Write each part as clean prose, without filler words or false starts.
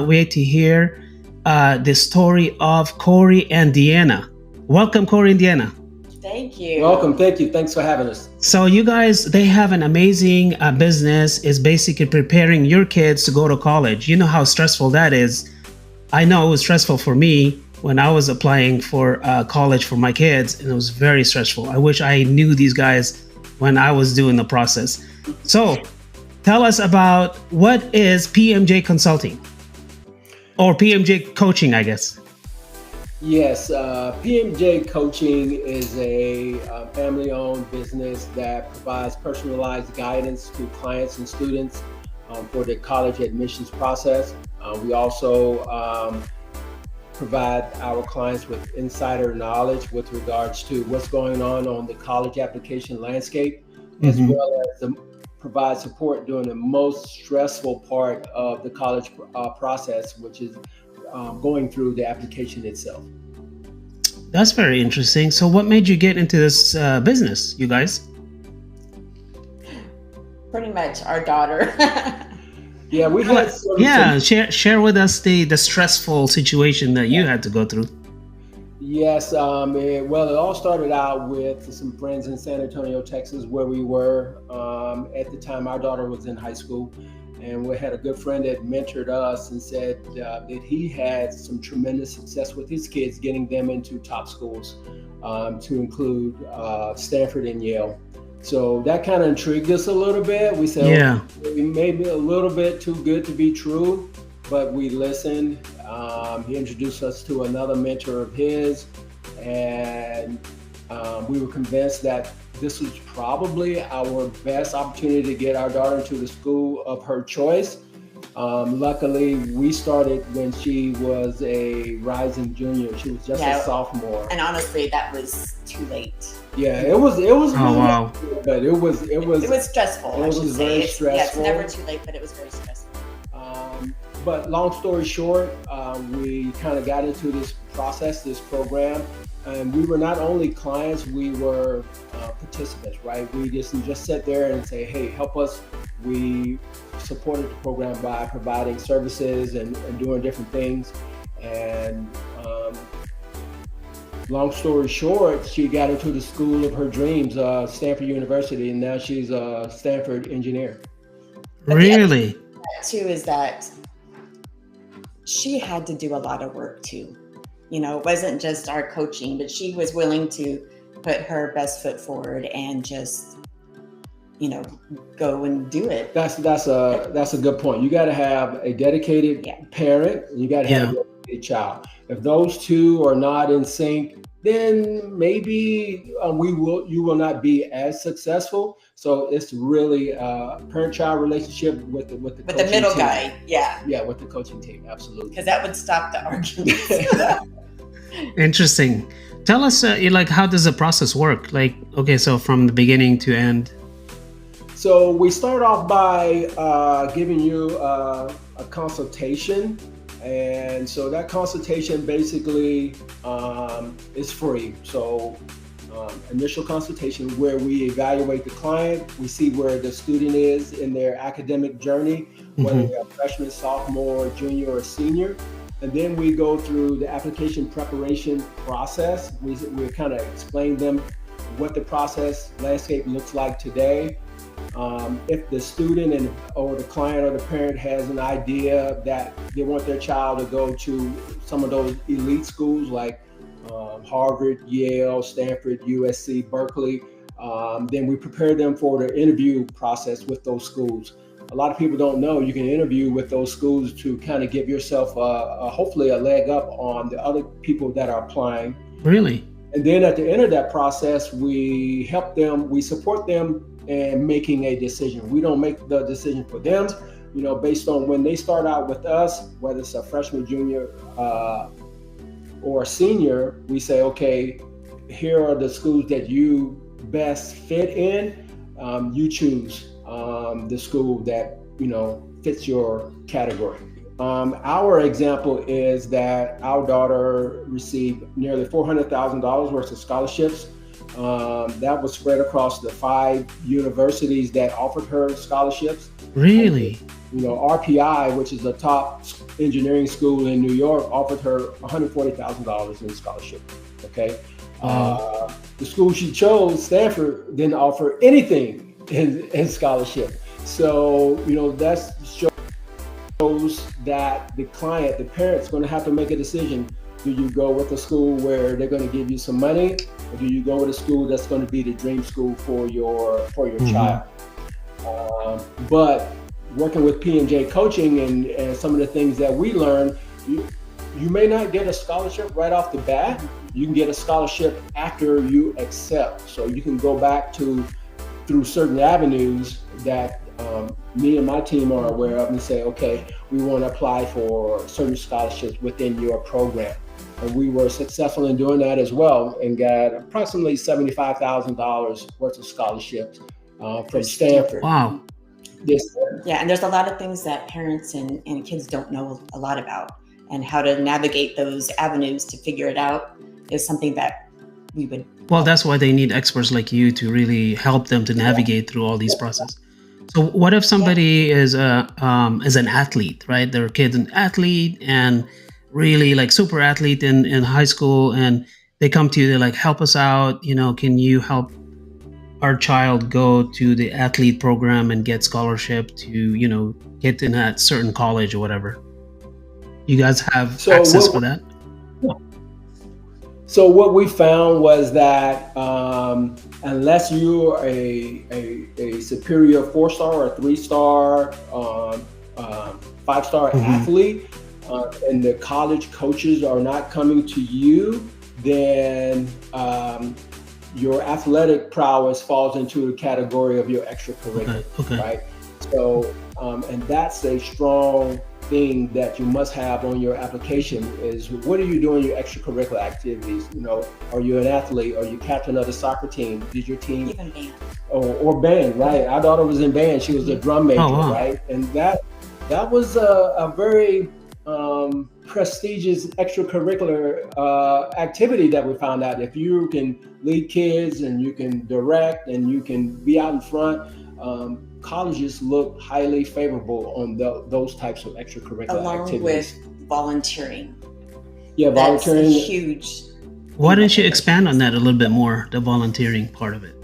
Wait to hear the story of Kory and Deanna. Welcome, Kory and Deanna. Thank you. Welcome. Thank you. Thanks for having us. So you guys, they have an amazing business. Is basically preparing your kids to go to college. You know how stressful that is. I know it was stressful for me when I was applying for college for my kids, and it was very stressful. I wish I knew these guys when I was doing the process. So tell us about what is PMJ Consulting or PMJ Coaching, I guess. Yes, PMJ Coaching is a family-owned business that provides personalized guidance to clients and students for the college admissions process. We also provide our clients with insider knowledge with regards to what's going on the college application landscape, as well as provide support during the most stressful part of the college process, which is going through the application itself. That's very interesting. So what made you get into this business, you guys? Pretty much our daughter. Yeah, we had share with us the stressful situation that you had to go through. Yes, it all started out with some friends in San Antonio, Texas, where we were at the time. Our daughter was in high school, and we had a good friend that mentored us and said that he had some tremendous success with his kids, getting them into top schools, to include Stanford and Yale. So that kind of intrigued us a little bit. We said, yeah, maybe a little bit too good to be true, but we listened. He introduced us to another mentor of his, and we were convinced that this was probably our best opportunity to get our daughter into the school of her choice. Luckily, we started when she was a rising junior. She was just a sophomore. And honestly, that was too late. Yeah, it was. Oh wow! But it was stressful. It was very stressful. Yeah, it's never too late, but it was very stressful. But long story short, we kind of got into this process, this program, and we were not only clients, we were participants, right? We just sat there and say, hey, help us. We supported the program by providing services and doing different things. And long story short, she got into the school of her dreams, Stanford University, and now she's a Stanford engineer. Really? Too is that she had to do a lot of work too. You know, it wasn't just our coaching, but she was willing to put her best foot forward and just, go and do it. That's a good point. You got to have a dedicated parent. You got to have a dedicated child. If those two are not in sync, then maybe you will not be as successful. So it's really a parent-child relationship with the middle team. guy. Yeah, with the coaching team, absolutely. Because that would stop the arguments. Interesting. Tell us, how does the process work? So from the beginning to end. So we start off by giving you a consultation. And so that consultation basically is free. So initial consultation where we evaluate the client, we see where the student is in their academic journey, whether they're a freshman, sophomore, junior, or senior. And then we go through the application preparation process. We kind of explain them what the process landscape looks like today. If the student or the client or the parent has an idea that they want their child to go to some of those elite schools like Harvard, Yale, Stanford, USC, Berkeley, then we prepare them for the interview process with those schools. A lot of people don't know you can interview with those schools to kind of give yourself hopefully a leg up on the other people that are applying. Really? And then at the end of that process, we help them, we support them in making a decision. We don't make the decision for them, based on when they start out with us, whether it's a freshman, junior, or a senior, we say, okay, here are the schools that you best fit in. You choose the school that, fits your category. Our example is that our daughter received nearly $400,000 worth of scholarships. That was spread across the 5 universities that offered her scholarships. Really? RPI, which is a top engineering school in New York, offered her $140,000 in scholarship. Okay. The school she chose, Stanford, didn't offer anything in scholarship. So, that shows that the client, the parent's going to have to make a decision. Do you go with a school where they're going to give you some money, or do you go with a school that's going to be the dream school for your child? But working with PMJ Coaching and some of the things that we learned, you may not get a scholarship right off the bat. You can get a scholarship after you accept. So you can go back through certain avenues that me and my team are aware of and say, okay, we want to apply for certain scholarships within your program. And we were successful in doing that as well and got approximately $75,000 worth of scholarships from Stanford. Wow. Yeah, and there's a lot of things that parents and kids don't know a lot about, and how to navigate those avenues to figure it out is something that we would. Well, that's why they need experts like you to really help them to navigate through all these processes. So what if somebody is an athlete, right? Their kid's an athlete and really like super athlete in high school, and they come to you, they're like, help us out, can you help our child go to the athlete program and get scholarship to, get in that certain college or whatever? You guys have access for that? So what we found was that unless you're a superior 4-star or 3-star, 5-star athlete, and the college coaches are not coming to you, then your athletic prowess falls into the category of your extracurricular, right? So, and that's a strong thing that you must have on your application is, what are you doing your extracurricular activities? Are you an athlete? Are you captain of the soccer team? Did your team even band or band, right? Our daughter was in band. She was a drum major, right? And that was a very prestigious extracurricular activity that we found out. If you can lead kids and you can direct and you can be out in front, colleges look highly favorable on those types of extracurricular activities. Along with volunteering. Yeah, volunteering. That's a huge. Why don't you expand on that a little bit more, the volunteering part of it?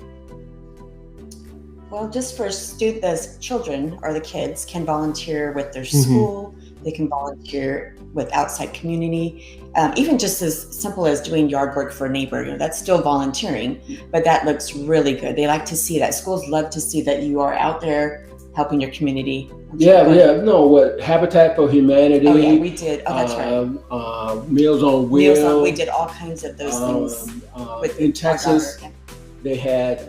Well, just for the children or the kids can volunteer with their school. They can volunteer with outside community, even just as simple as doing yard work for a neighbor. That's still volunteering, but that looks really good. They like to see that. Schools love to see that you are out there helping your community. What Habitat for Humanity. Oh yeah, we did. Oh, that's right. Meals on Wheels. We did all kinds of those things. In Texas, they had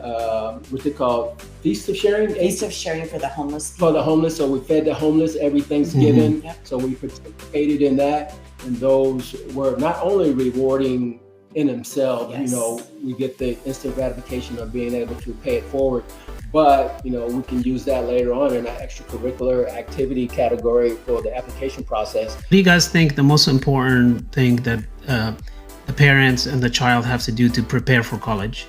what they call Feast of Sharing. Feast of Sharing for the homeless people. For the homeless. So we fed the homeless every Thanksgiving. Yep. So we participated in that. And those were not only rewarding in themselves, Yes. we get the instant gratification of being able to pay it forward, but, we can use that later on in our extracurricular activity category for the application process. What do you guys think the most important thing that the parents and the child have to do to prepare for college?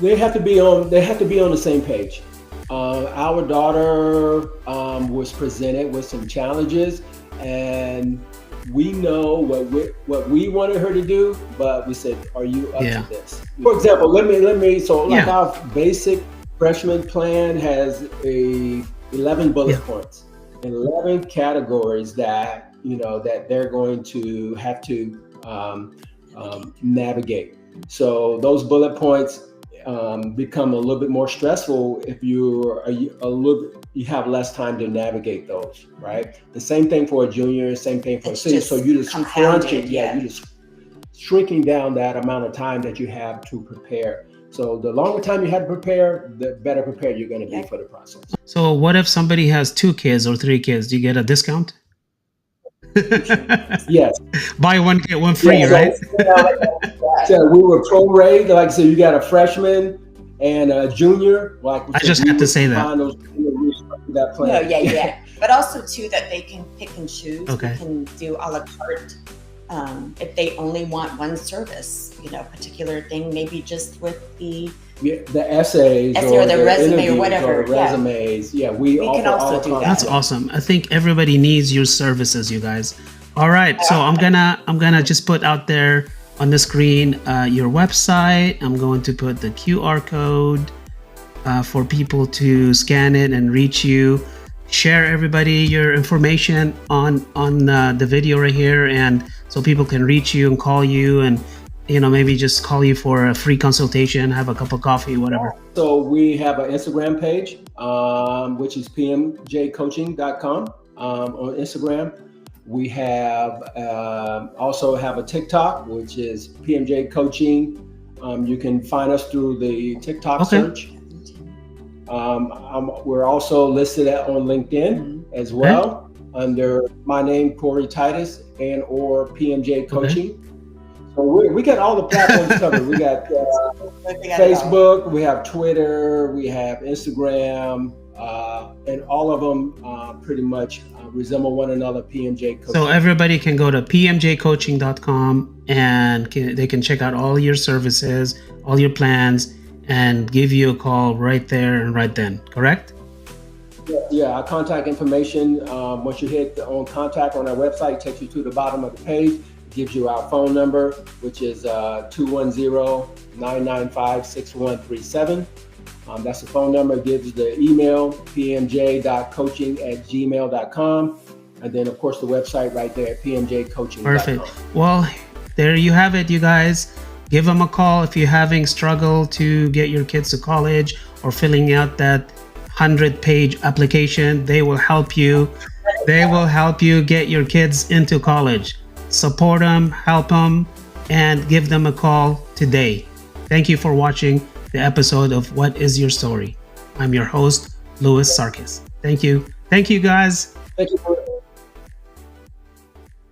They have to be on the same page. Our daughter was presented with some challenges, and we know what we wanted her to do, but we said, "Are you up to this?" For example, let me. So, our basic freshman plan has 11 bullet points, 11 categories that that they're going to have to navigate. So those bullet points become a little bit more stressful if you have less time to navigate those, right? The same thing for a junior, same thing for a senior. So you just crunching, you just shrinking down that amount of time that you have to prepare. So the longer time you have to prepare, the better prepared you're going to be for the process. So what if somebody has 2 kids or 3 kids? Do you get a discount? Yes. Buy one, get one free, right? So we were prorated, like, so you got a freshman and a junior. Like I just had to say that. That plan. Yeah. But also too that they can pick and choose. Okay. They can do a la carte. If they only want one service, particular thing, maybe just with the the essays or the resume or interviews whatever. Or the resumes. Yeah, we offer can also all do kinds. that. That's awesome. I think everybody needs your services, you guys. All right, so I'm gonna just put out there on the screen your website. I'm going to put the QR code for people to scan it and reach you. Share everybody your information on the video right here, and so people can reach you and call you, and maybe just call you for a free consultation, have a cup of coffee, whatever. So we have an Instagram page, which is pmjcoaching.com on Instagram. We have also have a TikTok, which is PMJ Coaching. You can find us through the TikTok search. We're also listed on LinkedIn as well under my name, Kory Titus, and or PMJ Coaching. So we got all the platforms covered. We got Facebook, we have Twitter, we have Instagram, and all of them pretty much resemble one another. PMJ Coaching. So everybody can go to pmjcoaching.com and they can check out all your services, all your plans, and give you a call right there and right then, correct? Yeah, our contact information, once you hit on contact on our website, it takes you to the bottom of the page. It gives you our phone number, which is 210-995-6137. That's the phone number. It gives the email, pmj.coaching@gmail.com. And then, of course, the website right there, pmjcoaching.com. Perfect. Well, there you have it, you guys. Give them a call if you're having struggle to get your kids to college or filling out that 100-page application. They will help you. They will help you get your kids into college. Support them, help them, and give them a call today. Thank you for watching the episode of What Is Your Story? I'm your host, Louis Sarkis. Thank you. Thank you, guys. Thank you.